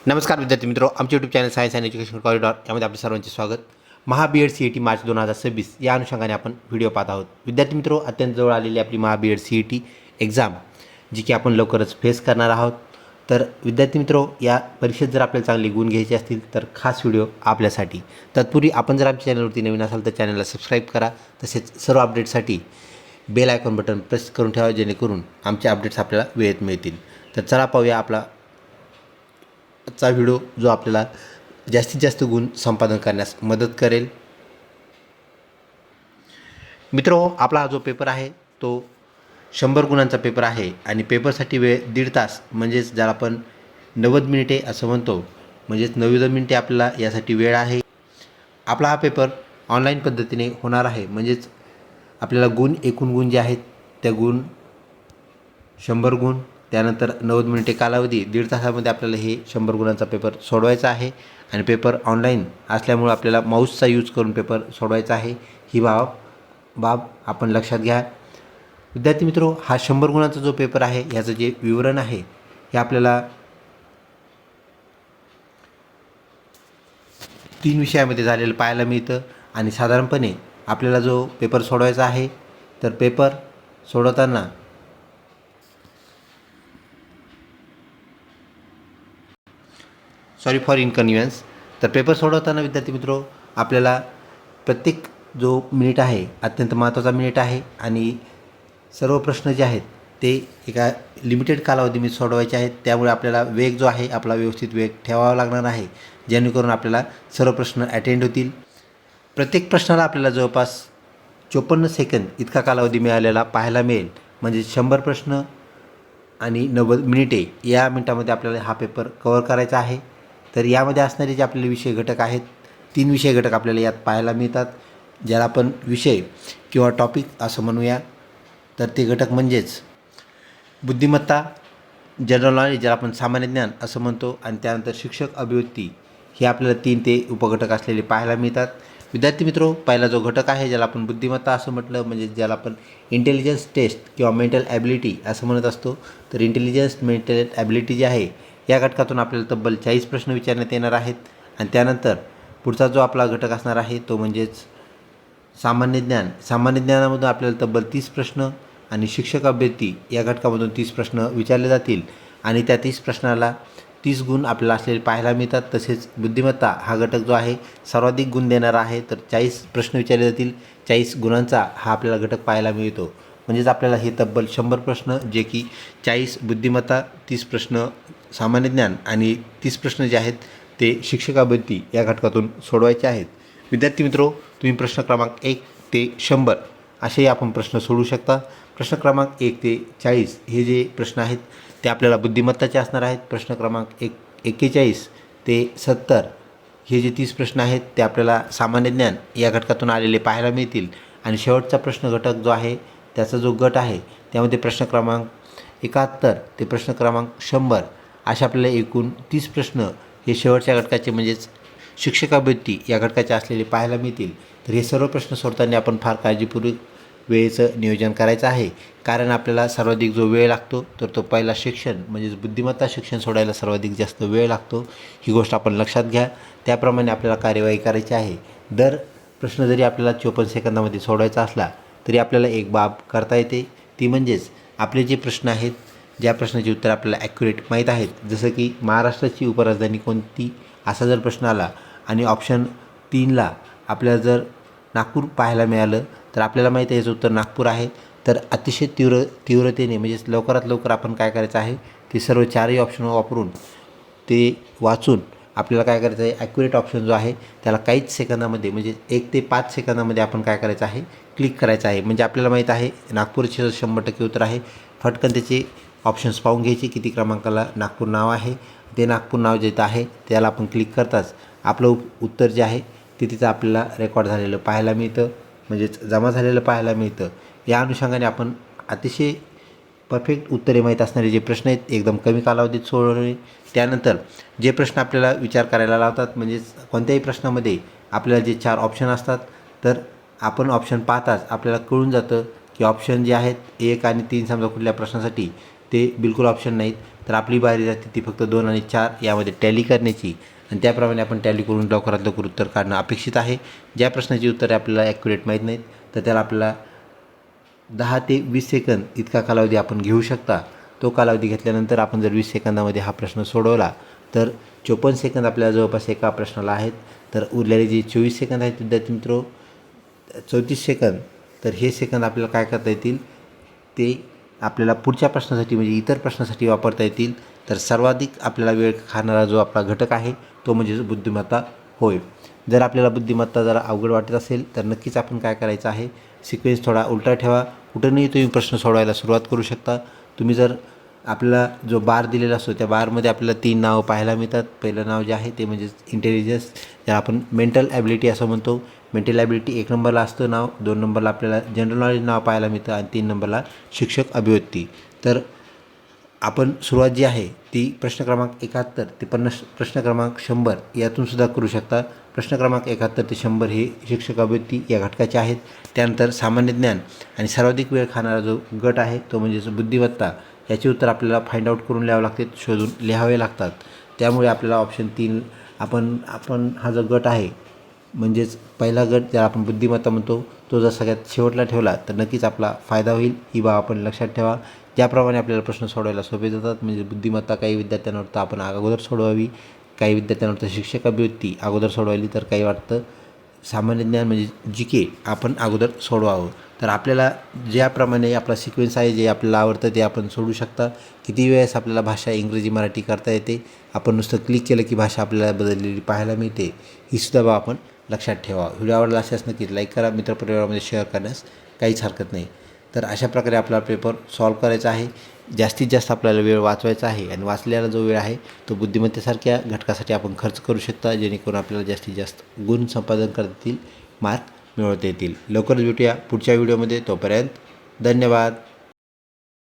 नमस्कार विद्यार्थी मित्रों, आमचे YouTube channel science and education corridor यामध्ये आपले सर्वांचे स्वागत। Maha B Ed C E T March 2026 या अनुषंगाने आपण व्हिडिओ पाहत आहोत। विद्यार्थी मित्रों, अत्यंत जवळ आलेली आपली Maha B Ed C E T exam जी की आपण लवकरच फेस करणार आहोत। तर विद्यार्थी मित्रों, या परीक्षेत जर आपल्याला चांगले गुण घ्यायचे असतील तर खास व्हिडिओ आपल्यासाठी। तत्पूर्वी आपण जर आमच्या चॅनलवरती नवीन असाल तर चॅनलला सबस्क्राईब करा, तसेच सर्व अपडेटसाठी बेल आयकॉन बटन प्रेस करून ठेवा, जेणेकरून आमचे अपडेट्स आपल्याला वेळेत मिळतील। तर चला पाहूया आपला आजचा व्हिडिओ, जो आपल्याला जास्तीत जास्त गुण संपादन करण्यास मदत करेल। मित्रों, आपला हा जो पेपर आहे तो 100 गुणांचा पेपर आहे आणि पेपरसाठी वेळ 1.5 तास, म्हणजेच ज्याला आपण 90 मिनिटे असं म्हणतो, म्हणजेच 90 मिनिटे आपल्याला यासाठी वेळ आहे। आपला हा पेपर ऑनलाईन पद्धतीने होणार आहे, म्हणजेच आपल्याला एकूण गुण जे आहेत त्या गुण 100 गुण, त्यानंतर 90 मिनिटे कालावधी, 1.5 तासामध्ये आपल्याला हे 100 गुणांचा पेपर सोडवायचा आहे। आणि पेपर ऑनलाईन असल्यामुळे आपल्याला माऊसचा यूज करून पेपर सोडवायचा आहे। ही बाब आपण लक्षात घ्या। विद्यार्थी मित्रों, हा 100 गुणांचा जो पेपर आहे याचं जे विवरण आहे हे आपल्याला 3 विषयामध्ये झालेलं पाहायला मिळतं। आणि साधारणपणे आपल्याला जो पेपर सोडवायचा आहे, तर पेपर सोडवताना सॉरी फॉर इनकन्व्हिनियन्स, तर पेपर सोडवताना विद्यार्थी मित्रों आपल्याला प्रत्येक जो मिनिट आहे अत्यंत महत्त्वाचा मिनिट आहे आणि सर्व प्रश्न जे आहेत ते एका लिमिटेड कालावधीमध्ये सोडवायचे आहेत। त्यामुळे आपल्याला वेग जो आहे आपला व्यवस्थित वेग ठेवावा लागणार आहे, जेणेकरून आपल्याला सर्व प्रश्न अटेंड होतील। प्रत्येक प्रश्नाला आपल्याला जवळपास 54 सेकंद इतका कालावधी मिळालेला पाहायला मिळेल, म्हणजे 100 प्रश्न आणि 90 मिनिटे या मिनिटामध्ये आपल्याला हा पेपर कव्हर करायचा आहे। तर यामध्ये असणारे जे आपले विषय घटक आहेत, 3 विषय घटक आपल्याला यात पाहायला मिळतात, ज्याला आपण विषय किंवा टॉपिक असं म्हणूया। तर ते घटक म्हणजेच बुद्धिमत्ता, जनरल नॉलेज ज्याला आपण सामान्य ज्ञान असं म्हणतो, आणि त्यानंतर शिक्षक अभिव्यक्ती, हे आपल्याला 3 ते उपघटक असलेले पाहायला मिळतात। विद्यार्थी मित्रों, पहिला जो घटक आहे ज्याला आपण बुद्धिमत्ता असं म्हटलं, म्हणजे ज्याला आपण इंटेलिजन्स टेस्ट किंवा मेंटल ॲबिलिटी असं म्हणत असतो, तर इंटेलिजन्स मेंटल ॲबिलिटी जी आहे या घटकातून आपल्याला तब्बल 40 प्रश्न विचारण्यात येणार आहेत। आणि त्यानंतर पुढचा जो आपला घटक असणार आहे तो म्हणजेच सामान्य ज्ञान। सामान्य ज्ञानामधून आपल्याला तब्बल 30 प्रश्न आणि शिक्षक अभिव्यक्ती या घटकामधून 30 प्रश्न विचारले जातील आणि त्या 30 प्रश्नाला 30 गुण आपल्याला असलेले पाहायला मिळतात। तसेच बुद्धिमत्ता हा घटक जो आहे सर्वाधिक गुण देणारा आहे, तर 40 प्रश्न विचारले जातील, 40 गुणांचा हा आपल्याला घटक पाहायला मिळतो। म्हणजेच आपल्याला हे तब्बल 100 प्रश्न, जे की 40 बुद्धिमत्ता, 30 प्रश्न सामान्य ज्ञान आणि 30 प्रश्न जे आहेत ते शिक्षक अभिव्यक्ती या घटकातून सोडवायचे आहेत। विद्यार्थी मित्रों, तुम्ही प्रश्न क्रमांक 1 ते 100 असेही आपण प्रश्न सोडवू शकता। प्रश्न क्रमांक 1 ते 40 हे जे प्रश्न आहेत ते आपल्याला बुद्धिमत्ताचे असणार आहेत। प्रश्न क्रमांक 41 ते 70 हे जे 30 प्रश्न आहेत ते आपल्याला सामान्य ज्ञान या घटकातून आलेले पाहायला मिळतील। आणि शेवटचा प्रश्न घटक जो आहे त्याचा जो गट आहे त्यामध्ये प्रश्न क्रमांक 71 ते प्रश्न क्रमांक 100 अशा आपल्याला एकूण 30 प्रश्न हे शेवटच्या घटकाचे म्हणजेच शिक्षक अभिव्यक्ती या घटकाचे असलेले पाहायला मिळतील। तर हे सर्व प्रश्न सोडताना आपण फार काळजीपूर्वक वेळेचं नियोजन करायचं आहे, कारण आपल्याला सर्वाधिक जो वेळ लागतो तर तो पहिला सेक्शन म्हणजेच बुद्धिमत्ता सेक्शन सोडायला सर्वाधिक जास्त वेळ लागतो। ही गोष्ट आपण लक्षात घ्या, त्याप्रमाणे आपल्याला कार्यवाही करायची आहे। दर प्रश्न जरी आपल्याला 54 सेकंदामध्ये सोडवायचा असला तरी आपल्याला एक बाब करता येते, ती म्हणजेच आपले जे प्रश्न आहेत, ज्या प्रश्नाची उत्तर आपल्याला ॲक्युरेट माहीत आहेत, जसं की महाराष्ट्राची उपराजधानी कोणती असा जर प्रश्न आला आणि ऑप्शन 3ला आपल्याला जर नागपूर पाहायला मिळालं तर आपल्याला माहीत आहे याचं उत्तर नागपूर आहे। तर अतिशय तीव्रतेने म्हणजेच लवकरात लवकर आपण काय करायचं आहे, ते सर्व 4ही ऑप्शन वापरून ते वाचून आपल्याला काय करायचं आहे, ॲक्युरेट ऑप्शन जो आहे त्याला काहीच सेकंदामध्ये म्हणजे 1 ते 5 सेकंदामध्ये आपण काय करायचं आहे, क्लिक करायचं आहे। म्हणजे आपल्याला माहीत आहे नागपूरचे 100% उत्तर आहे, फटकन त्याचे ऑप्शन्स पाहून घ्यायचे, किती क्रमांकाला नागपूर नाव आहे, ते नागपूर नाव जे आहे त्याला आपण क्लिक करताच आपलं उत्तर जे आहे ते तिथं आपल्याला रेकॉर्ड झालेलं पाहायला मिळतं, म्हणजेच जमा झालेलं पाहायला मिळतं। या अनुषंगाने आपण अतिशय परफेक्ट उत्तरे माहीत असणारे जे प्रश्न आहेत एकदम कमी कालावधीत सोडवणे। त्यानंतर जे प्रश्न आपल्याला विचार करायला लावतात, म्हणजेच कोणत्याही प्रश्नामध्ये आपल्याला जे 4 ऑप्शन असतात, तर आपण ऑप्शन पाहताच आपल्याला कळून जातं की ऑप्शन जे आहेत 1 आणि 3 समजा कुठल्या प्रश्नासाठी ते बिलकुल ऑप्शन नाहीत, तर आपली बारी राहते ती फक्त 2 आणि 4 यामध्ये टॅली करण्याची आणि त्याप्रमाणे आपण टॅली करून लवकरात लवकर उत्तर काढणं अपेक्षित आहे. ज्या प्रश्नाची उत्तरे आपल्याला ॲक्युरेट माहीत नाहीत तर त्याला आपल्याला 10 ते 20 सेकंद इतका कालावधी आपण घेऊ शकता. तो कालावधी घेतल्यानंतर आपण जर 20 सेकंदामध्ये हा प्रश्न सोडवला तर 54 सेकंद आपल्याला जवळपास एका प्रश्नाला आहेत. तर उरलेले जे 24 सेकंद आहेत विद्यार्थी मित्र 34 सेकंद तर हे सेकंद आपल्याला काय करता येतील ते आपल्याला पुढच्या प्रश्नासाठी म्हणजे इतर प्रश्नासाठी वापरता येतील. तर सर्वाधिक आपल्याला वेळ खाणारा जो आपला घटक आहे तो म्हणजे बुद्धिमत्ता होय. जर आपल्याला बुद्धिमत्ता जरा अवघड वाटत असेल तर नक्कीच आपण काय करायचं आहे सिक्वेन्स थोडा उलटा ठेवा. कुठूनही तुम्ही प्रश्न सोडवायला सुरुवात करू शकता. तुम्ही जर आपल्याला जो बार दिलेला असतो त्या बारमध्ये आपल्याला 3 नावं पाहायला मिळतात. पहिलं नाव जे आहे ते म्हणजे इंटेलिजन्स ज्याला आपण मेंटल ॲबिलिटी असं म्हणतो. मेंटल ॲबिलिटी 1 नंबरला असतं नाव, 2 नंबरला आपल्याला जनरल नॉलेज नाव पाहायला मिळतं आणि 3 नंबरला शिक्षक अभिव्यक्ती. तर आपण सुरुवात जी आहे ती प्रश्न क्रमांक 71 ते प्रश्न क्रमांक 100 यातून सुद्धा करू शकता. प्रश्न क्रमांक 71 ते 100 हे शिक्षक अभिव्यक्ती या घटकाचे आहेत. त्यानंतर सामान्य ज्ञान आणि सर्वाधिक वेळ खाणारा जो गट आहे तो म्हणजे बुद्धिमत्ता याचे उत्तर आपल्याला फाइंड आउट करून लिहावं लागते, शोधून लिहावे लागतात. त्यामुळे आपल्याला ऑप्शन 3 आपण हा जो गट आहे म्हणजेच पहिला गट ज्याला आपण बुद्धिमत्ता म्हणतो तो जर सगळ्यात शेवटला ठेवला तर नक्कीच आपला फायदा होईल. ही बाब आपण लक्षात ठेवा. ज्याप्रमाणे आपल्याला प्रश्न सोडवायला सोपे जातात म्हणजे बुद्धिमत्ता काही विद्यार्थ्यांवर तर आपण अगोदर सोडवावी, काही विद्यार्थ्यांवर तर शिक्षक अभिव्यक्ती अगोदर सोडवावी, तर काही वाटतं सामान्य ज्ञान म्हणजे जी आपण अगोदर सोडवावं. तर आपल्याला ज्याप्रमाणे आपला सिक्वेन्स आहे जे आपल्याला आवडतं ते आपण सोडू शकता. किती वेळेस आपल्याला भाषा इंग्रजी मराठी करता येते. आपण नुसतं क्लिक केलं की भाषा आपल्याला बदललेली पाहायला मिळते. ही सुद्धा बाब आपण लक्षात ठेवा. व्हिडिओ आवडला असल्यास नक्कीच लाईक करा. मित्रपरिवारामध्ये शेअर करण्यास काहीच हरकत नाही. तर अशा प्रकारे आपला पेपर सॉल्व करायचा आहे. जास्तीत जास्त आपल्याला वेळ वाचवायचा आहे आणि वाचलेला जो वेळ आहे तो बुद्धिमत्तेसारख्या घटकासाठी आपण खर्च करू शकता जेणेकरून आपल्याला जास्तीत जास्त गुण संपादन करता येतील, मार्क मिळवता येतील. लवकरच भेटूया पुढच्या व्हिडिओमध्ये. तोपर्यंत धन्यवाद.